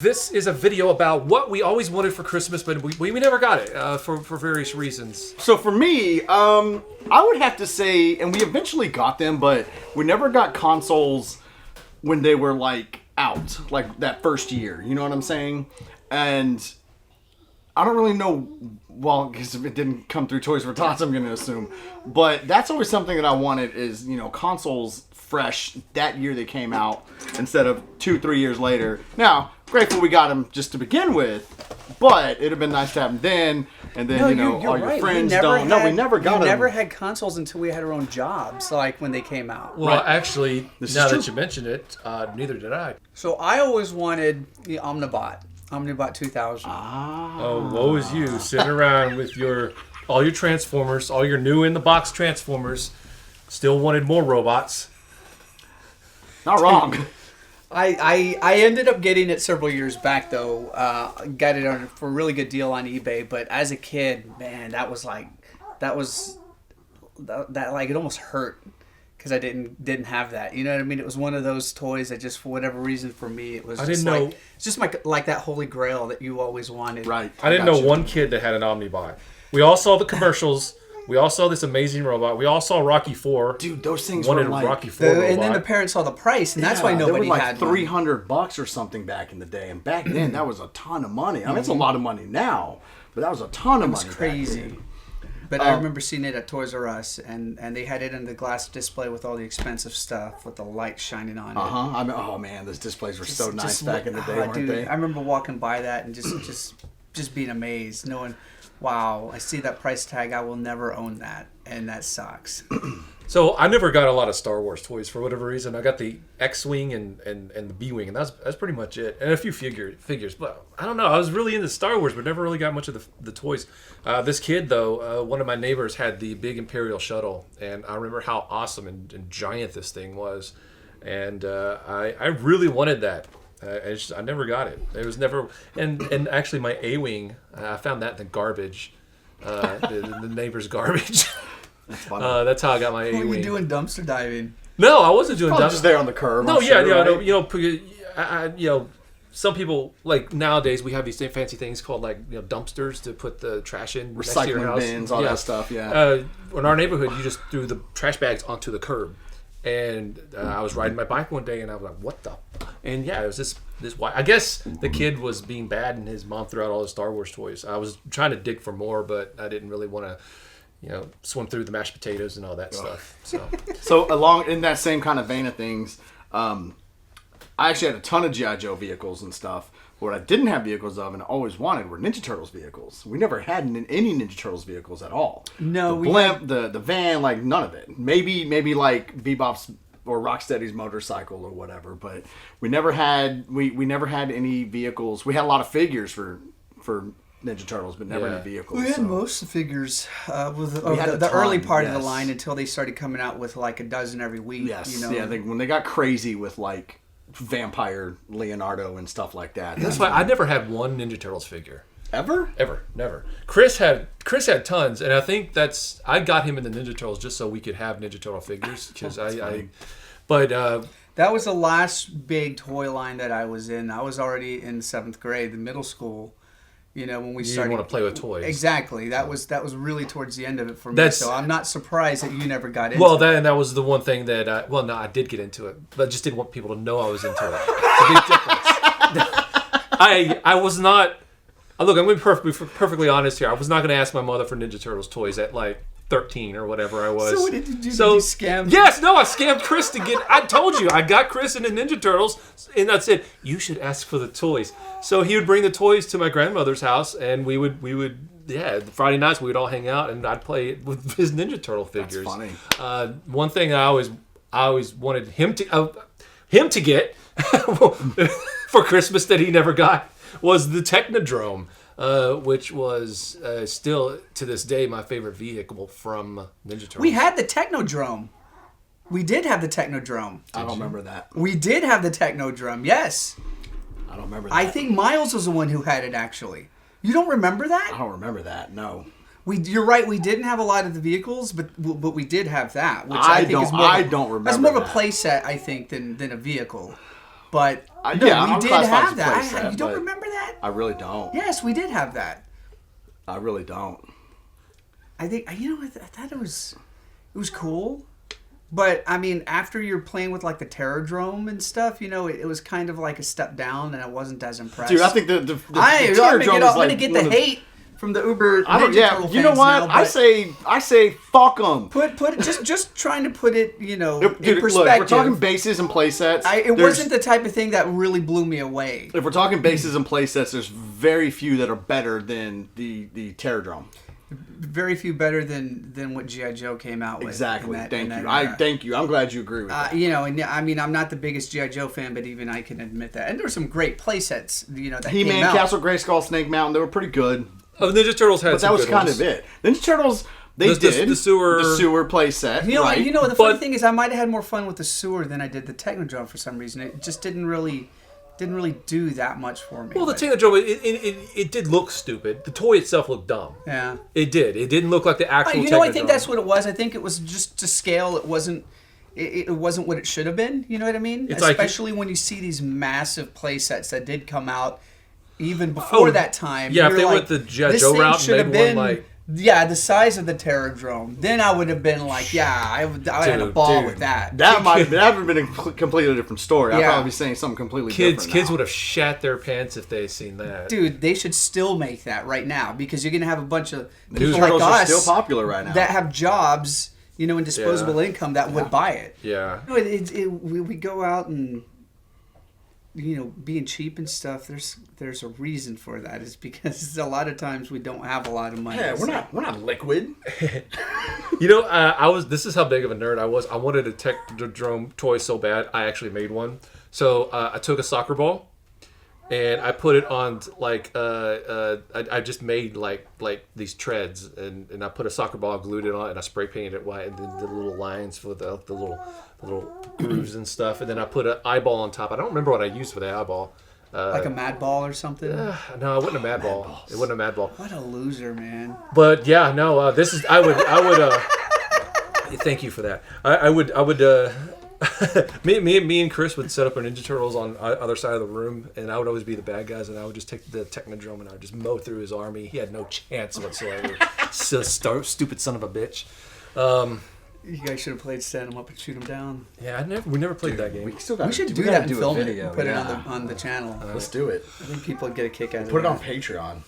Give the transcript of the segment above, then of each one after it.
This is a video about what we always wanted for Christmas, but we never got it for various reasons. So for me, I would have to say, and we eventually got them, but we never got consoles when they were like out, like that first year. You know what I'm saying? And I don't really know, well, because if it didn't come through Toys for Tots, I'm going to assume. But that's always something that I wanted is, consoles fresh that year they came out instead of 2-3 years later. Now, grateful we got them just to begin with, but it'd have been nice to have them then, and then, all your right. friends don't. No, we never got them. We never had consoles until we had our own jobs, like when they came out. Well, actually, now that you mention it, neither did I. So I always wanted the Omnibot 2000. Oh, woe is you, sitting around with all your Transformers, all your new in-the-box Transformers, still wanted more robots. Not wrong. I ended up getting it several years back though. Got it for a really good deal on eBay. But as a kid, man, that it almost hurt because I didn't have that. You know what I mean? It was one of those toys that just for whatever reason for me it was. It's just like that holy grail that you always wanted. Right. I didn't know one kid that had an Omnibot. We all saw the commercials. We all saw this amazing robot. We all saw Rocky 4. Dude, those things wanted were like... Rocky 4 robot. And then the parents saw the price, and that's why nobody had $300 or something back in the day. And back then, that was a ton of money. I mean, it's a lot of money now, but that was a ton of money. It was crazy. But I remember seeing it at Toys R Us, and they had it in the glass display with all the expensive stuff, with the light shining on it. I mean, oh man, those displays were so nice back in the day, weren't they? I remember walking by that and just being amazed, knowing, wow, I see that price tag, I will never own that, and that sucks. So I never got a lot of Star Wars toys for whatever reason. I got the X-wing and the B-wing, and that's pretty much it. And a few figures, but I don't know. I was really into Star Wars, but never really got much of the toys. This kid, though, one of my neighbors had the big Imperial shuttle, and I remember how awesome and giant this thing was. And I really wanted that. I never got it. It was never... And actually, my A-wing, I found that in the garbage. The neighbor's garbage. That's funny. That's how I got my A-wing. What were you doing dumpster diving? No, I wasn't doing dumpster. Just there on the curb. No, Right? No, some people, like nowadays, we have these fancy things called dumpsters to put the trash in. Next to your Recycling house. bins, all that stuff. Yeah. In our neighborhood, you just threw the trash bags onto the curb. And I was riding my bike one day, and I was like, "What the?" And yeah, it was this. I guess the kid was being bad, and his mom threw out all the Star Wars toys. I was trying to dig for more, but I didn't really want to, swim through the mashed potatoes and all that stuff. So along in that same kind of vein of things, I actually had a ton of G.I. Joe vehicles and stuff. What I didn't have vehicles of and always wanted were Ninja Turtles vehicles. We never had any Ninja Turtles vehicles at all. No, the blimp, the van, like none of it. Maybe like Bebop's or Rocksteady's motorcycle or whatever, but we never had we never had any vehicles. We had a lot of figures for Ninja Turtles, but never any vehicles. We had most figures with the early part of the line until they started coming out with like a dozen every week. Yes, when they got crazy with like Vampire Leonardo and stuff like that. That's why I never had one Ninja Turtles figure. Ever, never. Chris had tons, and I think I got him in the Ninja Turtles just so we could have Ninja Turtle figures. Because that was the last big toy line that I was in. I was already in 7th grade, the middle school. When we started, you want to play with toys. Exactly. That was really towards the end of it for me. So I'm not surprised that you never got into it. That was the one thing that I did get into it, but I just didn't want people to know I was into it. It's a big difference. I was not. Look, I'm going to be perfectly honest here. I was not going to ask my mother for Ninja Turtles toys at like 13 or whatever I was. So what did you do? Did you scam? Yes, no, I scammed Chris to get... I told you, I got Chris into Ninja Turtles, and I said, you should ask for the toys. So he would bring the toys to my grandmother's house, and we would Friday nights we would all hang out, and I'd play with his Ninja Turtle figures. That's funny. One thing I always wanted him to get for Christmas that he never got was the Technodrome. Which was still to this day my favorite vehicle from Ninja Turtles. We had the Technodrome. We did have the Technodrome. I don't remember that. We did have the Technodrome, yes. I don't remember that. I think Miles was the one who had it, actually. You don't remember that? I don't remember that, no. You're right, we didn't have a lot of the vehicles, but we did have that. Which I think is more I don't remember that's more of a that. play set, I think, than a vehicle. But I we don't did classify it have as a that. playset, You don't but remember that? I really don't. Yes, we did have that. I really don't. I think I thought it was cool. But I mean, after you're playing with like the Terradrome and stuff, it was kind of like a step down, and I wasn't as impressed. Dude, I think the I'm Terradrome is gonna get the hate from the Uber. Turtle you know fans what? now, I say fuck them. Put it just trying to put it, in Dude, perspective. look, we're talking bases and play sets. It wasn't the type of thing that really blew me away. If we're talking bases and play sets, there's very few that are better than the Terradrome. Very few better than what G.I. Joe came out with. Exactly. Thank you. I'm glad you agree with that. And I mean, I'm not the biggest G.I. Joe fan, but even I can admit that. And there were some great play sets, that He-Man, came out. Castle Grayskull, Snake Mountain, they were pretty good. Oh, Ninja Turtles had But that was kind of it. Ninja Turtles, they did the sewer play set, right? The funny thing is, I might have had more fun with the sewer than I did the Technodrome for some reason. It just didn't really do that much for me. Well, the Technodrome, it did look stupid. The toy itself looked dumb. Yeah. It did. It didn't look like the actual Technodrome. I think that's what it was. I think it was just to scale. It wasn't what it should have been. You know what I mean? It's especially when you see these massive play sets that did come out even before that time. Yeah, if they went the G.I. Joe route and made one like... Yeah, the size of the Terradrome. Then I would have been like, I had a ball with that. That would have been a completely different story. I'd Yeah. probably be saying something completely different. Kids would have shat their pants if they seen that. Dude, they should still make that right now because you're going to have a bunch of Ninja people Turtles like are us still popular right now. that have jobs, and disposable income that would buy it. Yeah. We go out and being cheap and stuff. There's a reason for that. It's because a lot of times we don't have a lot of money. Yeah, we're not liquid. This is how big of a nerd I was. I wanted a Technodrome toy so bad, I actually made one. So I took a soccer ball and I put it on I just made like these treads and I put a soccer ball, glued it on, and I spray painted it white, and then the little lines for the little grooves and stuff, and then I put an eyeball on top. I don't remember what I used for the eyeball. Like a mad ball or something? No, it wasn't a mad ball. It wasn't a mad ball. What a loser, man. But yeah, no, this is I would thank you for that. I would me and Chris would set up our Ninja Turtles on other side of the room, and I would always be the bad guys, and I would just take the Technodrome and I would just mow through his army. He had no chance whatsoever. Stupid son of a bitch. You guys should have played stand him up and shoot him down. Yeah, we never played that game. We should do that and film it and put it on the channel. Let's do it. I think people would get a kick out of it. Put it on Patreon.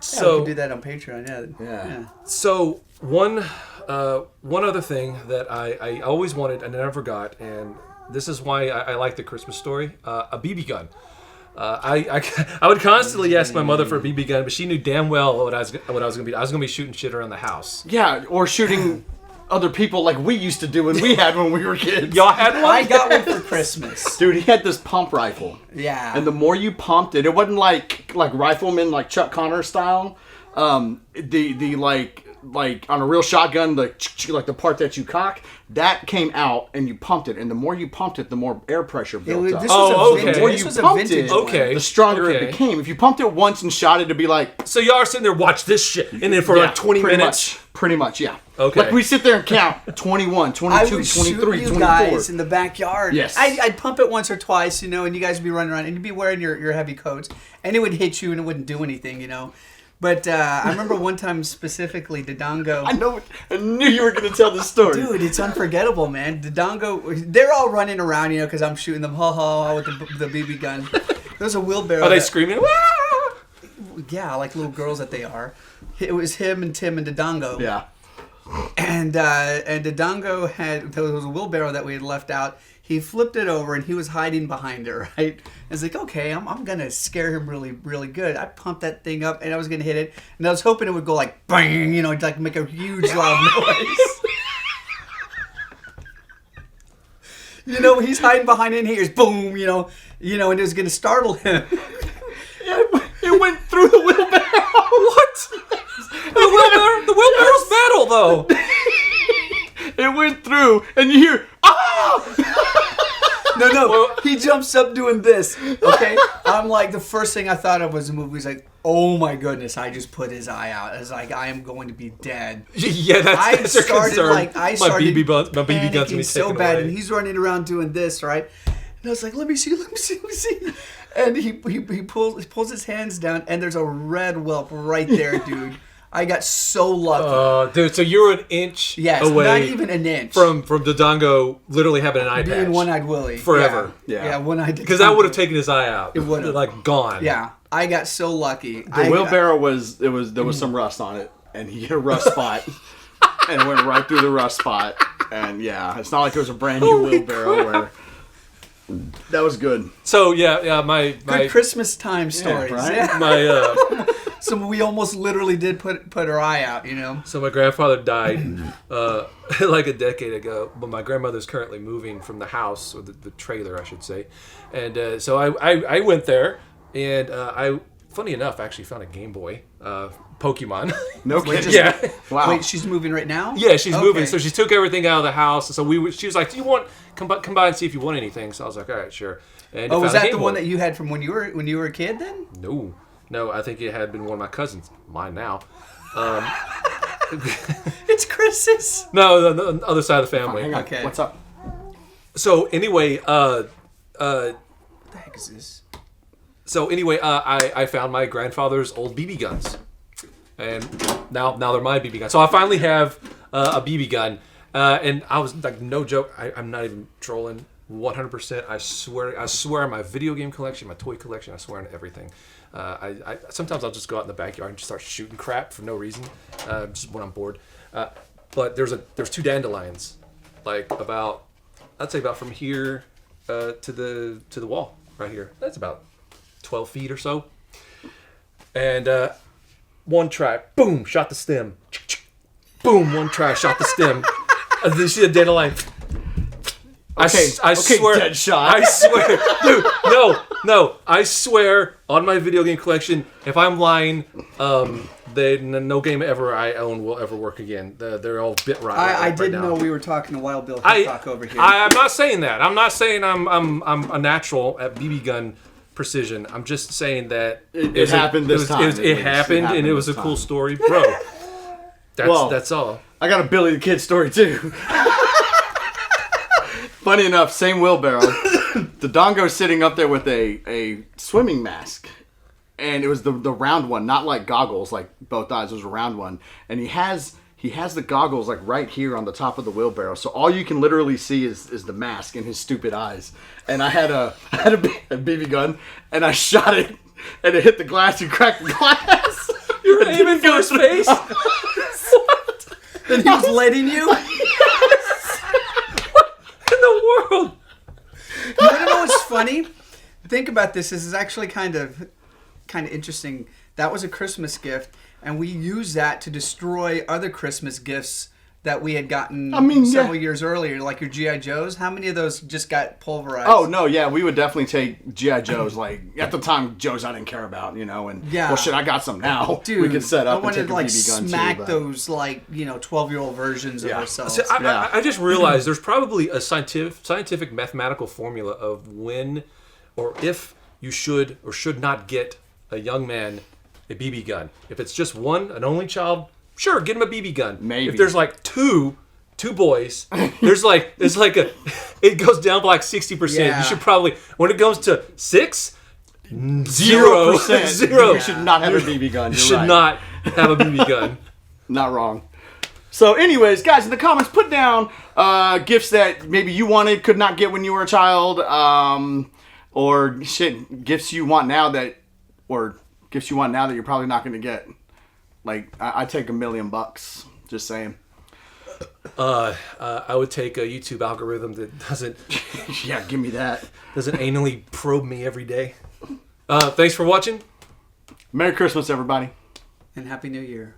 So we can do that on Patreon. Yeah. So one other thing that I always wanted and I never got, and this is why I like the Christmas Story, a BB gun. I would constantly ask my mother for a BB gun, but she knew damn well what I was going to be. I was going to be shooting shit around the house. Yeah, or shooting other people like we used to do when we had when we were kids. Y'all had one? I got one for Christmas. Dude, he had this pump rifle. Yeah. And the more you pumped it, it wasn't like rifleman like Chuck Connor style. The like on a real shotgun, like the part that you cock, that came out and you pumped it, and the more you pumped it, the more air pressure built up. The more you pumped it, the stronger it became. If you pumped it once and shot it, it'd be like. So y'all are sitting there, watch this shit, and then for like 20 minutes. Pretty much, yeah. Okay. Like we sit there and count 21, 22, 23, 24. Guys in the backyard. Yes. I'd pump it once or twice, and you guys would be running around, and you'd be wearing your heavy coats, and it would hit you, and it wouldn't do anything, But I remember one time specifically, Dodongo. I knew you were going to tell this story. Dude, it's unforgettable, man. Dodongo, they're all running around, because I'm shooting them, with the BB gun. There's a wheelbarrow. Are they screaming? Wah! Yeah, like little girls that they are. It was him and Tim and Dodongo. Yeah. And Dodongo there was a wheelbarrow that we had left out. He flipped it over and he was hiding behind it, right? I was like, okay, I'm going to scare him really, really good. I pumped that thing up and I was going to hit it. And I was hoping it would go like, bang, like make a huge loud noise. He's hiding behind it and he hears boom, and it was going to startle him. It went through the wheelbarrow. What? The wheelbarrow's metal, though. It went through, and you hear, No. He jumps up doing this. Okay, I'm like, the first thing I thought of was the movie. He's like, oh my goodness, I just put his eye out. I was like, I am going to be dead. Yeah, that's your concern. I started my BB gun's gonna be so taken bad, away. and he's running around doing this, right? And I was like, let me see. And he pulls his hands down, and there's a red whelp right there, dude. I got so lucky. Dude, so you were an inch away. Not even an inch. From Dodongo literally having an eye patch. Being One-Eyed Willie. Forever. Yeah, One-Eyed. Because that would have taken his eye out. It would have. Like, gone. Yeah, I got so lucky. The wheelbarrow there was some rust on it, and he hit a rust spot, and it went right through the rust spot. And yeah, it's not like it was a brand new wheelbarrow. That was good. So yeah, my good Christmas time stories. Yeah, right? My So we almost literally did put our eye out, you know. So my grandfather died like a decade ago, but my grandmother's currently moving from the house, or the trailer, I should say. And so I went there, and I, funny enough, actually found a Game Boy Pokemon. No kidding. Yeah. Wow. Wait, she's moving right now? Yeah, she's moving. Okay. So she took everything out of the house. So she was like, "Do you want come by and see if you want anything?" So I was like, "All right, sure." And was that the Game one Boy. that you had from when you were a kid? Then? No, I think it had been one of my cousins. Mine now. It's Chris's. No, the other side of the family. Hang on. Okay. What's up? So anyway, What the heck is this? I found my grandfather's old BB guns, and now they're my BB guns. So I finally have a BB gun, and I was like, no joke, I'm not even trolling. 100%. I swear on my video game collection, my toy collection. I swear on everything. I sometimes I'll just go out in the backyard and just start shooting crap for no reason, just when I'm bored. But there's 2 dandelions, like I'd say about from here to the wall right here. That's about 12 feet or so. And one try, boom, shot the stem. Boom, one try, shot the stem. And then you see the dandelion. I swear, dead shot. I swear, dude, no, I swear on my video game collection, if I'm lying, no game ever I own will ever work again. They're all bit rotten. I didn't know we were talking to Wild Bill Hickok over here. I'm not saying that. I'm not saying I'm a natural at BB gun precision. I'm just saying that it happened this time. It happened, and it was a cool story, bro. That's all. I got a Billy the Kid story too. Funny enough, same wheelbarrow. Dodongo's sitting up there with a swimming mask. And it was the round one, not like goggles, like both eyes. It was a round one. And he has the goggles like right here on the top of the wheelbarrow. So all you can literally see is the mask and his stupid eyes. And I had a BB gun, and I shot it, and it hit the glass and cracked the glass. You were aiming for his face? What? And he was letting you? In the world? You want to know what's funny? Think about this. This is actually kind of interesting. That was a Christmas gift, and we used that to destroy other Christmas gifts that we had gotten several years earlier, like your G.I. Joes. How many of those just got pulverized? Oh, no, yeah, we would definitely take G.I. Joes. Like, at the time, Joes I didn't care about, and, well, shit, I got some now. Dude, we could set up I and take a wanted BB to gun, smack too. those, 12-year-old versions of ourselves. See, I just realized there's probably a scientific mathematical formula of when or if you should or should not get a young man a BB gun. If it's just one, an only child, sure, get him a BB gun. Maybe. If there's like two boys, it goes down by like 60%. Yeah. You should probably, when it goes to 6, 0%. 0%. You should not have a BB gun. You You're should right. not have a BB gun. Not wrong. So anyways, guys, in the comments, put down gifts that maybe you wanted, could not get when you were a child, or gifts you want now that you're probably not going to get. Like, I'd take $1 million. Just saying. I would take a YouTube algorithm that doesn't Yeah, give me that. doesn't anally probe me every day. Thanks for watching. Merry Christmas, everybody. And Happy New Year.